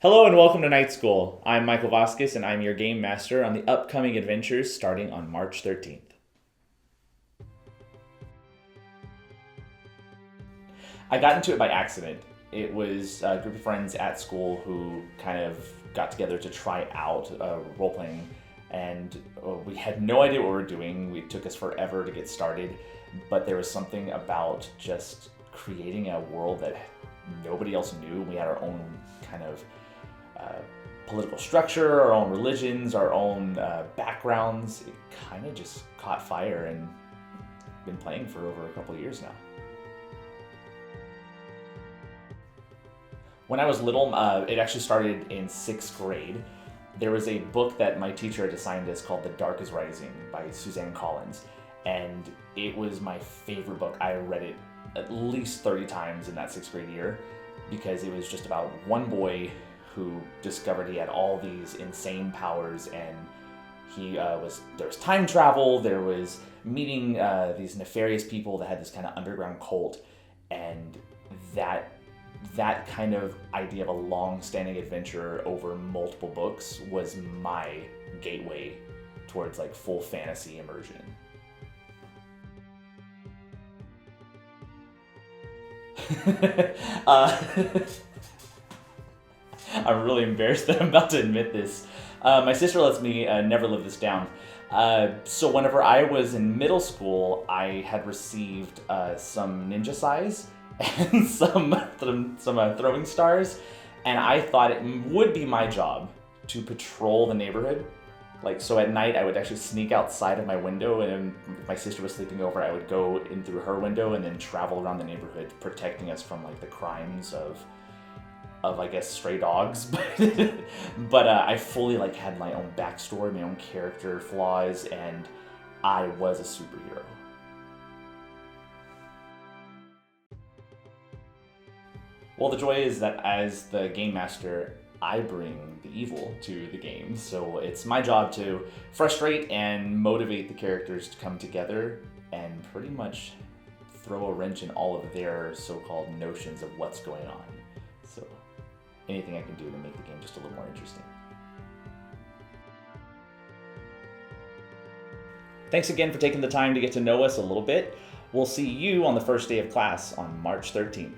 Hello and welcome to Night School. I'm Michael Vasquez and I'm your game master on the upcoming adventures starting on March 13th. I got into it by accident. It was a group of friends at school who kind of got together to try out role-playing, and we had no idea what we were doing. It took us forever to get started, but there was something about just creating a world that nobody else knew. We had our own kind of political structure, our own religions, our own backgrounds. It kind of just caught fire and been playing for over a couple of years now. When I was little, it actually started in 6th grade. There was a book that my teacher had assigned us called The Dark is Rising by Suzanne Collins, and it was my favorite book. I read it at least 30 times in that 6th grade year because it was just about one boy who discovered he had all these insane powers, and there was time travel, there was meeting these nefarious people that had this kind of underground cult, and that kind of idea of a long-standing adventure over multiple books was my gateway towards like full fantasy immersion. I'm really embarrassed that I'm about to admit this. My sister lets me never live this down. So whenever I was in middle school, I had received some ninja sais and some throwing stars, and I thought it would be my job to patrol the neighborhood. So at night, I would actually sneak outside of my window, and if my sister was sleeping over, I would go in through her window and then travel around the neighborhood, protecting us from the crimes of I guess stray dogs. But I fully had my own backstory, my own character flaws, and I was a superhero. Well, the joy is that as the game master, I bring the evil to the game. So it's my job to frustrate and motivate the characters to come together and pretty much throw a wrench in all of their so-called notions of what's going on. So anything I can do to make the game just a little more interesting. Thanks again for taking the time to get to know us a little bit. We'll see you on the first day of class on March 13th.